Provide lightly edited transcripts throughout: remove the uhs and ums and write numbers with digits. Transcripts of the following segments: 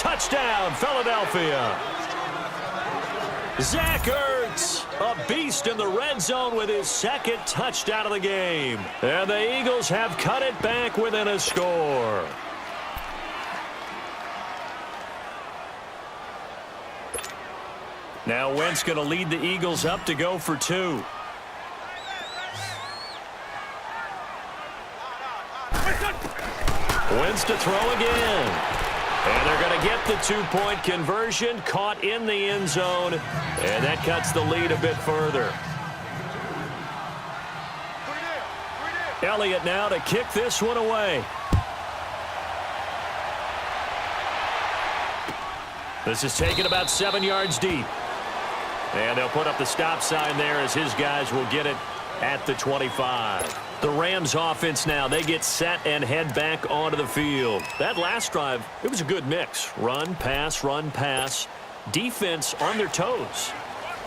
Touchdown, Philadelphia. Zach Ertz, a beast in the red zone with his second touchdown of the game. And the Eagles have cut it back within a score. Now Wentz going to lead the Eagles up to go for two. Wentz to throw again. And they're going to get the two-point conversion, caught in the end zone, and that cuts the lead a bit further. Elliott now to kick this one away. This is taken about 7 yards deep. And they'll put up the stop sign there as his guys will get it at the 25. The Rams offense now, they get set and head back onto the field. That last drive, it was a good mix. Run, pass, defense on their toes.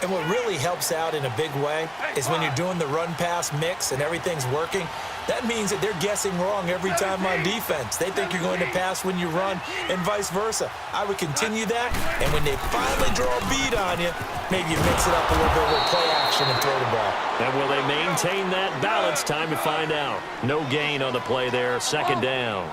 And what really helps out in a big way is when you're doing the run-pass mix and everything's working, that means that they're guessing wrong every time on defense. They think you're going to pass when you run and vice versa. I would continue that, and when they finally draw a beat on you, maybe you mix it up a little bit with play action and throw the ball. And will they maintain that balance? Time to find out. No gain on the play there, second down.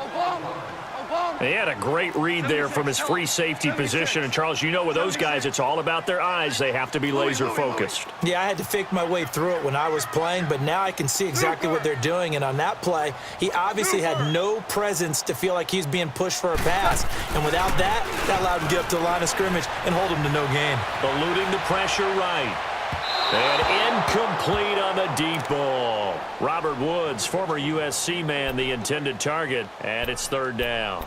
He had a great read there from his free safety position. And, Charles, you know with those guys, it's all about their eyes. They have to be laser-focused. Yeah, I had to fake my way through it when I was playing, but now I can see exactly what they're doing. And on that play, he obviously had no presence to feel like he's being pushed for a pass. And without that, that allowed him to get up to the line of scrimmage and hold him to no gain. Eluding the pressure right. And incomplete on the deep ball. Robert Woods, former USC man, the intended target, and it's third down.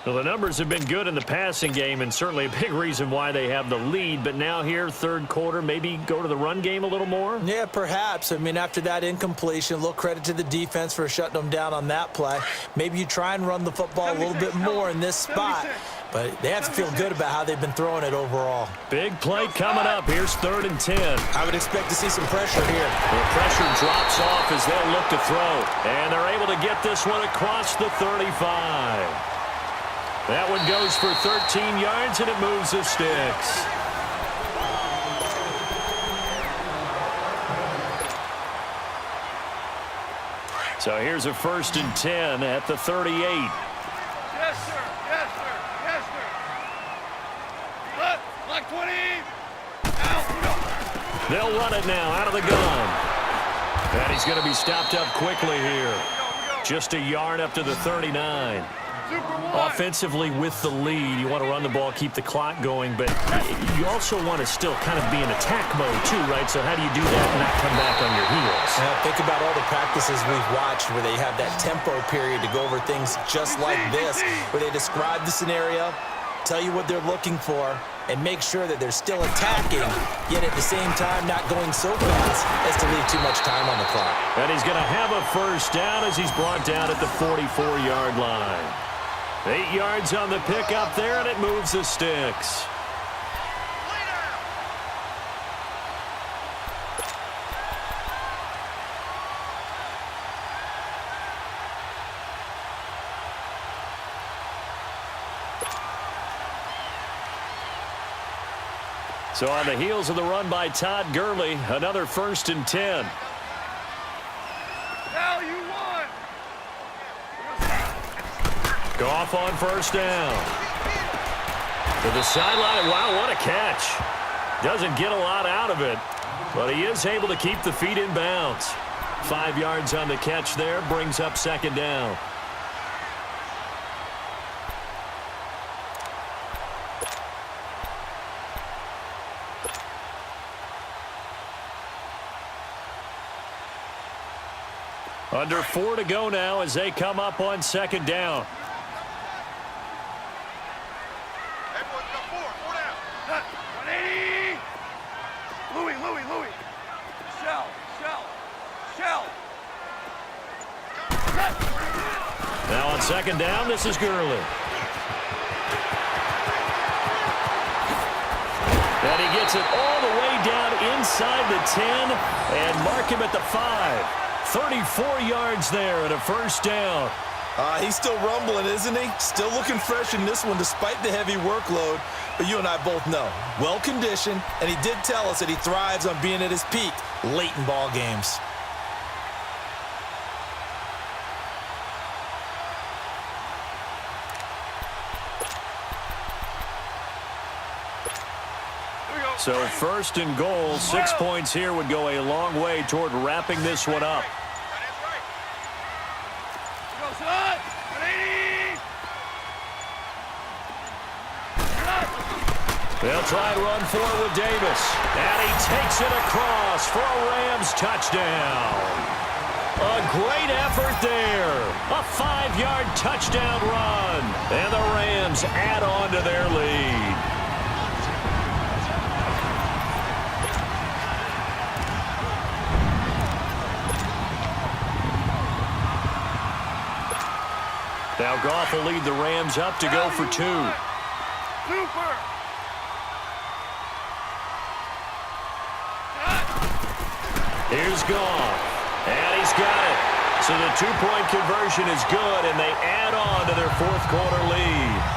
Well, the numbers have been good in the passing game, and certainly a big reason why they have the lead. But now here, third quarter, maybe go to the run game a little more? Yeah, perhaps. I mean, after that incompletion, a little credit to the defense for shutting them down on that play. Maybe you try and run the football a little bit more in this spot. But they have to feel good about how they've been throwing it overall. Big play coming up. Here's 3rd and 10. I would expect to see some pressure here. The pressure drops off as they'll look to throw. And they're able to get this one across the 35. That one goes for 13 yards, and it moves the sticks. So here's a 1st and 10 at the 38. Yes, sir. Yes, sir. Yes, sir. Look, like 20. Out. They'll run it now out of the gun. And he's going to be stopped up quickly here. Just a yard up to the 39. Offensively with the lead, you want to run the ball, keep the clock going, but you also want to still kind of be in attack mode too, right? So how do you do that and not come back on your heels? Think about all the practices we've watched where they have that tempo period to go over things just like this, where they describe the scenario, tell you what they're looking for, and make sure that they're still attacking, yet at the same time not going so fast as to leave too much time on the clock. And he's going to have a first down as he's brought down at the 44-yard line. 8 yards on the pickup there, and it moves the sticks. So on the heels of the run by Todd Gurley, another 1st and 10. Now you won. Goff on first down. To the sideline. Wow, what a catch. Doesn't get a lot out of it, but he is able to keep the feet in bounds. 5 yards on the catch there, brings up 2nd down. Under 4 to go now as they come up on 2nd down. Louis. Shell. Now on 2nd down, this is Gurley. And he gets it all the way down inside the 10 and mark him at the 5. 34 yards there and a first down. He's still rumbling, isn't he? Still looking fresh in this one despite the heavy workload. But you and I both know, well-conditioned, and he did tell us that he thrives on being at his peak late in ball games. So first and goal, 6 points here would go a long way toward wrapping this one up. They'll try and run forward with Davis. And he takes it across for a Rams touchdown. A great effort there. A 5-yard touchdown run. And the Rams add on to their lead. Now Goff will lead the Rams up to go for 2. Super. Here's Goff. And he's got it. So the 2-point conversion is good, and they add on to their fourth quarter lead.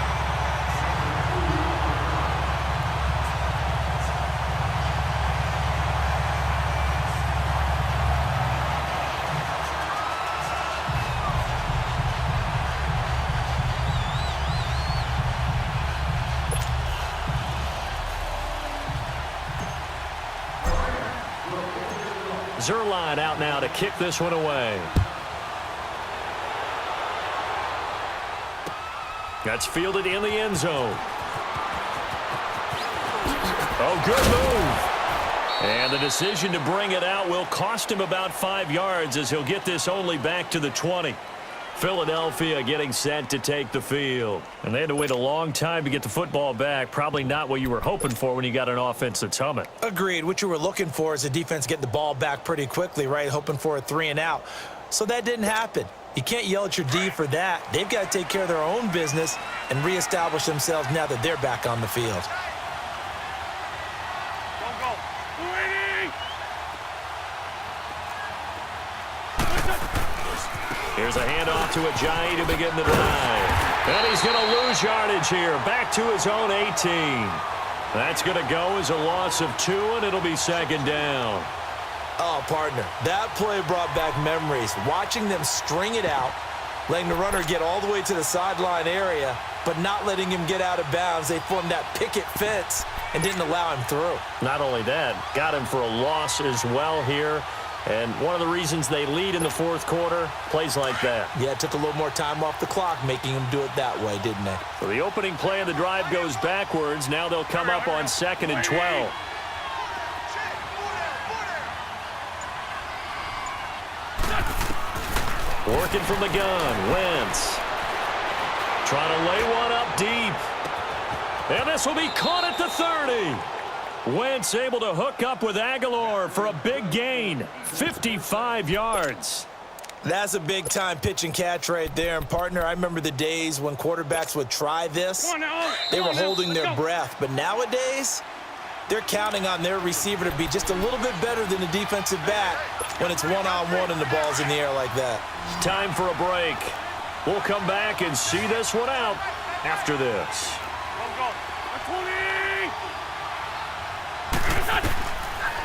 Zerline out now to kick this one away. That's fielded in the end zone. Oh, good move. And the decision to bring it out will cost him about 5 yards as he'll get this only back to the 20. Philadelphia getting set to take the field. And they had to wait a long time to get the football back. Probably not what you were hoping for when you got an offense that's humming. Agreed. What you were looking for is the defense getting the ball back pretty quickly, right? Hoping for a 3 and out. So that didn't happen. You can't yell at your D for that. They've got to take care of their own business and reestablish themselves now that they're back on the field. Here's a handoff to Ajayi to begin the drive. And he's going to lose yardage here. Back to his own 18. That's going to go as a loss of 2, and it'll be second down. Oh, partner, that play brought back memories. Watching them string it out, letting the runner get all the way to the sideline area, but not letting him get out of bounds. They formed that picket fence and didn't allow him through. Not only that, got him for a loss as well here. And one of the reasons they lead in the fourth quarter, plays like that. Yeah, it took a little more time off the clock, making them do it that way, didn't they? So the opening play of the drive goes backwards. Now they'll come up on 2nd and 12. Working from the gun, Wentz. Trying to lay one up deep. And this will be caught at the 30. Wentz able to hook up with Aguilar for a big gain, 55 yards. That's a big-time pitch and catch right there. And, partner, I remember the days when quarterbacks would try this. They were holding their breath. But nowadays, they're counting on their receiver to be just a little bit better than the defensive back when it's one-on-one and the ball's in the air like that. Time for a break. We'll come back and see this one out after this.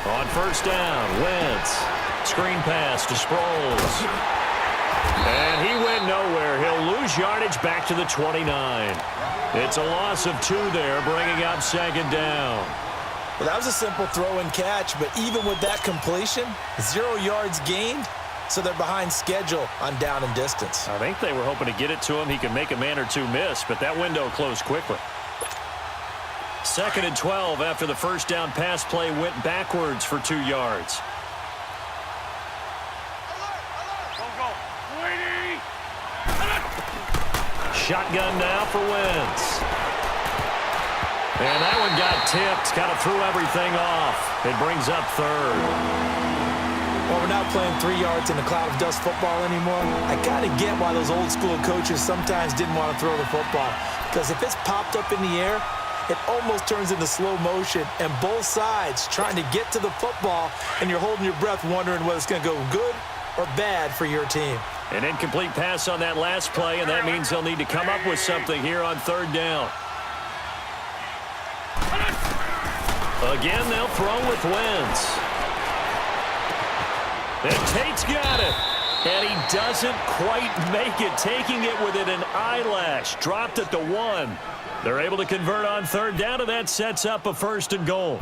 On first down, Wentz. Screen pass to Sproles. And he went nowhere. He'll lose yardage back to the 29. It's a loss of 2 there, bringing up second down. Well, that was a simple throw and catch, but even with that completion, 0 yards gained, so they're behind schedule on down and distance. I think they were hoping to get it to him. He could make a man or 2 miss, but that window closed quickly. 2nd and 12 after the first down pass play went backwards for 2 yards. Shotgun now for Wentz. And that one got tipped, kind of threw everything off. It brings up 3rd. Well, we're not playing 3 yards in a cloud of dust football anymore. I got to get why those old school coaches sometimes didn't want to throw the football. Because if it's popped up in the air, it almost turns into slow motion, and both sides trying to get to the football, and you're holding your breath wondering whether it's going to go good or bad for your team. An incomplete pass on that last play, and that means they'll need to come up with something here on third down. Again, they'll throw with Wentz. And Tate's got it. And he doesn't quite make it, taking it within an eyelash. Dropped at the 1. They're able to convert on third down, and that sets up a 1st and goal.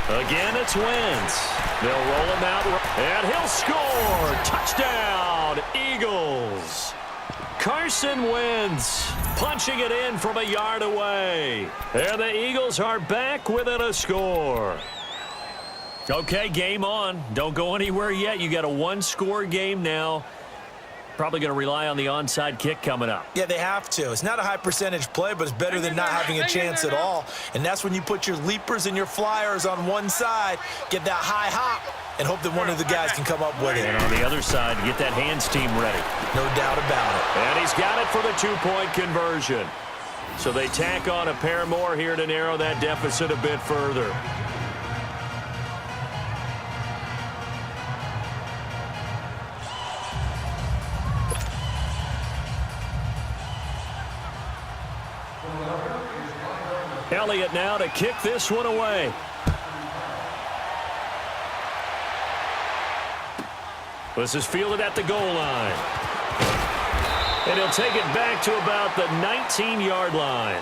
Again, it's Wentz. They'll roll him out, and he'll score. Touchdown, Eagles. Carson Wentz punching it in from a yard away. And the Eagles are back within a score. Okay, game on. Don't go anywhere yet. You got a one-score game now. Probably going to rely on the onside kick coming up. Yeah, they have to. It's not a high percentage play, but it's better than not having a chance at all. And that's when you put your leapers and your flyers on one side, get that high hop, and hope that one of the guys can come up with it. And on the other side, get that hands team ready. No doubt about it. And he's got it for the two-point conversion. So they tack on a pair more here to narrow that deficit a bit further. Elliott now to kick this one away. This is fielded at the goal line. And he'll take it back to about the 19-yard line.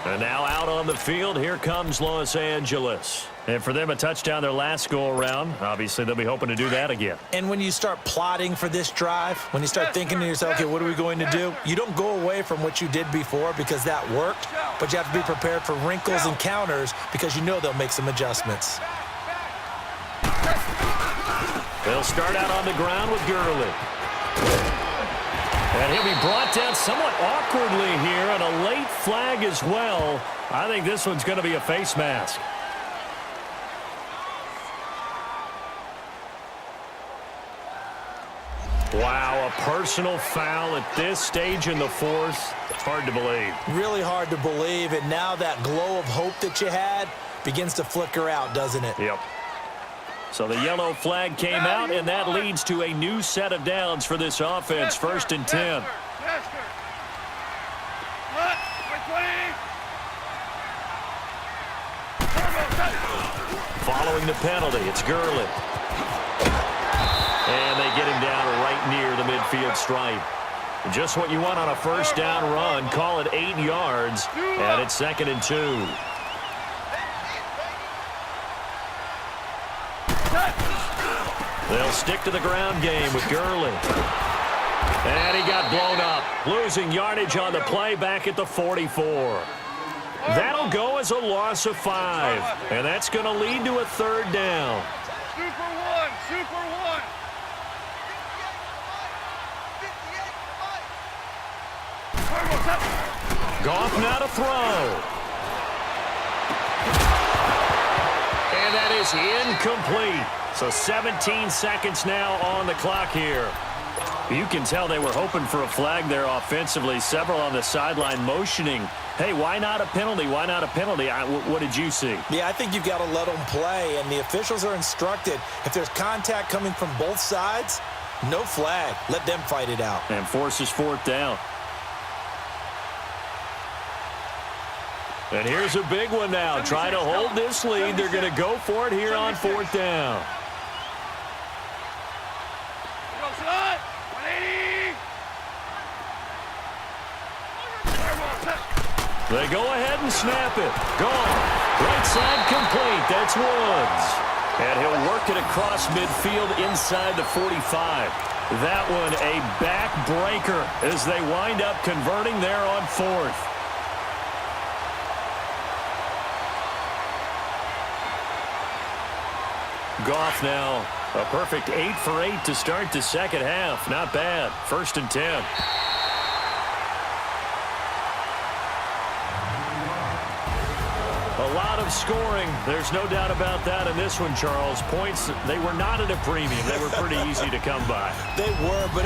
And now out on the field, here comes Los Angeles. And for them, a touchdown their last go-around. Obviously, they'll be hoping to do that again. And when you start plotting for this drive, when you start thinking to yourself, okay, what are we going to do? You don't go away from what you did before because that worked, but you have to be prepared for wrinkles and counters because you know they'll make some adjustments. They'll start out on the ground with Gurley. And he'll be brought down somewhat awkwardly here, and a late flag as well. I think this one's going to be a face mask. Wow, a personal foul at this stage in the fourth. It's hard to believe. Really hard to believe, and now that glow of hope that you had begins to flicker out, doesn't it? Yep. So the yellow flag came out, and that leads to a new set of downs for this offense. 1st and 10. Following the penalty, it's Gurley. And they get him down right near the midfield stripe. Just what you want on a first down run. Call it 8 yards, and it's 2nd and 2. They'll stick to the ground game with Gurley. And he got blown up, losing yardage on the play back at the 44. That'll go as a loss of 5, and that's going to lead to a 3rd down. Super one, super one. Goff now to throw. And that is incomplete. So 17 seconds now on the clock here. You can tell they were hoping for a flag there offensively. Several on the sideline motioning, hey, why not a penalty? Why not a penalty? What did you see? Yeah, I think you've got to let them play, and the officials are instructed. If there's contact coming from both sides, no flag. Let them fight it out. And forces 4th down. And here's a big one now. Try to hold this lead. They're going to go for it here on 4th down. They go ahead and snap it. Gone. Right side complete. That's Woods. And he'll work it across midfield inside the 45. That one a backbreaker as they wind up converting there on 4th. Goff now a perfect 8 for 8 to start the second half. Not bad. 1st and 10. A lot of of scoring. There's no doubt about that in this one, Charles. Points, they were not at a premium. They were pretty easy to come by. They were, but